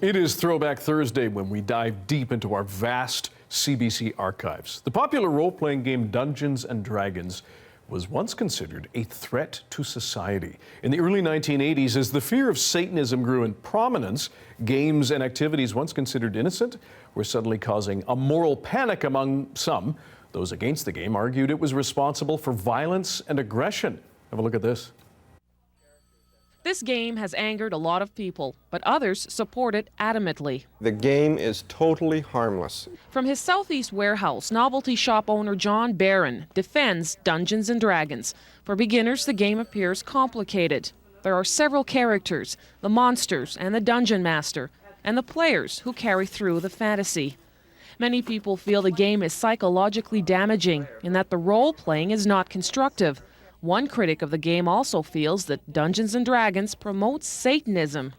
It is Throwback Thursday when we dive deep into our vast CBC archives. The popular role-playing game Dungeons and Dragons was once considered a threat to society. In the early 1980s, as the fear of Satanism grew in prominence, games and activities once considered innocent were suddenly causing a moral panic among some. Those against the game argued it was responsible for violence and aggression. Have a look at this. This game has angered a lot of people, but others support it adamantly. The game is totally harmless. From his Southeast warehouse, novelty shop owner John Barron defends Dungeons and Dragons. For beginners, the game appears complicated. There are several characters, the monsters and the dungeon master, and the players who carry through the fantasy. Many people feel the game is psychologically damaging in that the role-playing is not constructive. One critic of the game also feels that Dungeons and Dragons promotes Satanism.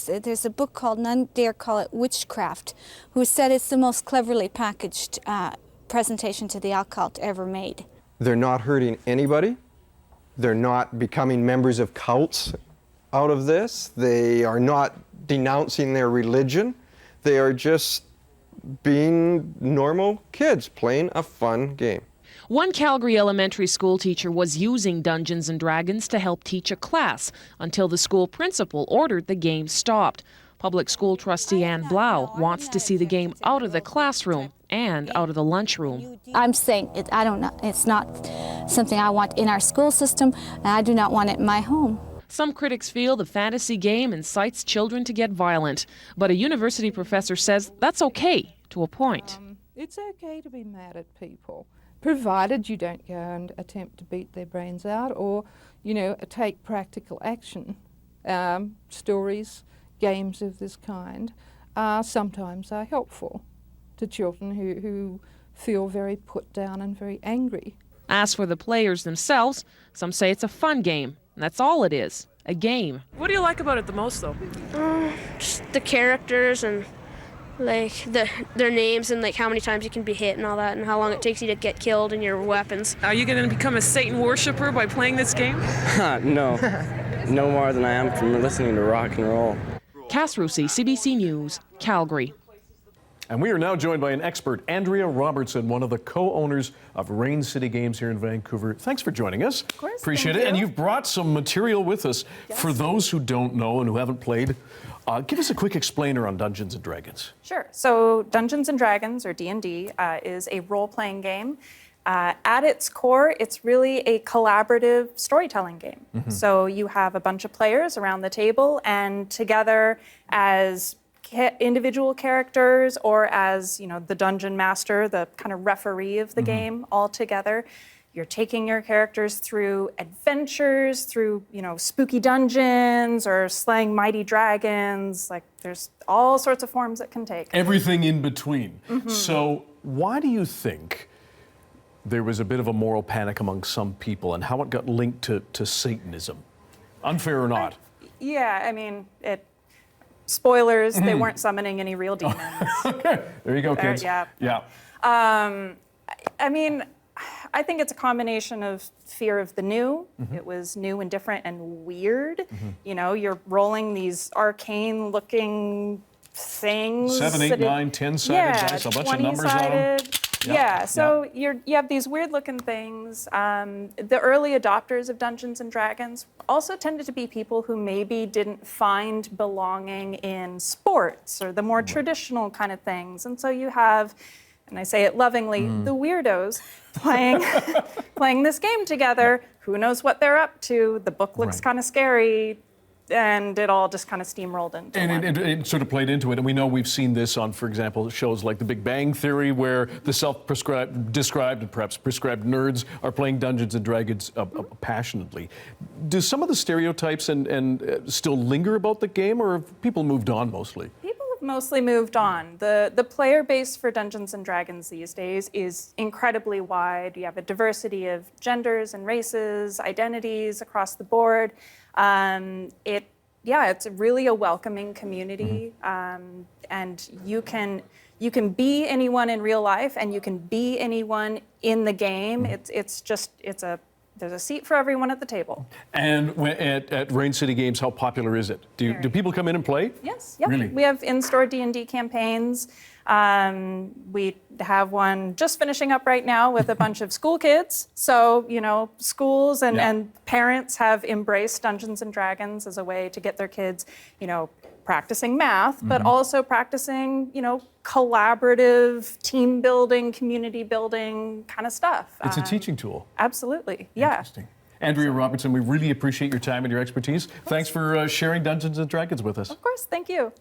There's a book called None Dare Call It Witchcraft, who said it's the most cleverly packaged presentation to the occult ever made. They're not hurting anybody. They're not becoming members of cults out of this. They are not denouncing their religion. They are just being normal kids playing a fun game. One Calgary elementary school teacher was using Dungeons and Dragons to help teach a class until the school principal ordered the game stopped. Public school trustee Ann Blau wants to see the game out of the classroom and out of the lunchroom. I'm saying it's not something I want in our school system, and I do not want it in my home. Some critics feel the fantasy game incites children to get violent, but a university professor says that's okay to a point. It's okay to be mad at people, provided you don't go and attempt to beat their brains out or, take practical action. Stories, games of this kind sometimes are helpful to children who feel very put down and very angry. As for the players themselves, some say it's a fun game. And that's all it is, a game. What do you like about it the most, though? Just the characters and their names and how many times you can be hit and all that, and how long it takes you to get killed and your weapons. Are you going to become a Satan worshiper by playing this game? No. No more than I am from listening to rock and roll. Cass Rusi, CBC News, Calgary. And we are now joined by an expert, Andrea Robertson, one of the co-owners of Raincity Games here in Vancouver. Thanks for joining us. Of course. Appreciate it. And you've brought some material with us. Yes. For those who don't know and who haven't played. Give us a quick explainer on Dungeons and Dragons. Sure. So Dungeons and Dragons, or D&D, is a role-playing game. At its core, it's really a collaborative storytelling game. Mm-hmm. So you have a bunch of players around the table, and together as individual characters or as the dungeon master, the kind of referee of the game, all together. You're taking your characters through adventures, through spooky dungeons or slaying mighty dragons. There's all sorts of forms it can take. Everything in between. Mm-hmm. So why do you think there was a bit of a moral panic among some people, and how it got linked to Satanism? Unfair or not? Spoilers, they weren't summoning any real demons. Okay, there you go, kids. Yeah. I think it's a combination of fear of the new. Mm-hmm. It was new and different and weird. Mm-hmm. You're rolling these arcane-looking things. 7, 8, 9, 10-sided dice, a bunch of numbers on them. So you have these weird-looking things. The early adopters of Dungeons and Dragons also tended to be people who maybe didn't find belonging in sports or the more traditional kind of things. And so you have, and I say it lovingly, the weirdos playing this game together. Who knows what they're up to? The book looks kind of scary. And it all just kind of steamrolled into And it sort of played into it. And we know we've seen this on, for example, shows like The Big Bang Theory, where the described and perhaps prescribed nerds are playing Dungeons and Dragons passionately. Do some of the stereotypes and still linger about the game, or have people moved on mostly? People have mostly moved on. The player base for Dungeons and Dragons these days is incredibly wide. You have a diversity of genders and races, identities across the board. It's really a welcoming community, and you can be anyone in real life, and you can be anyone in the game. It's a there's a seat for everyone at the table. And at Raincity Games, how popular is it? Do people come in and play? Yes, yeah. Really? We have in-store D&D campaigns. We have one just finishing up right now with a bunch of school kids. So, you know, schools and parents have embraced Dungeons and Dragons as a way to get their kids, you know, practicing math, but also practicing, you know, collaborative, team building, community building kind of stuff. It's a teaching tool. Absolutely, yeah. Interesting. Andrea Robertson, we really appreciate your time and your expertise. Thanks for sharing Dungeons and Dragons with us. Of course, thank you.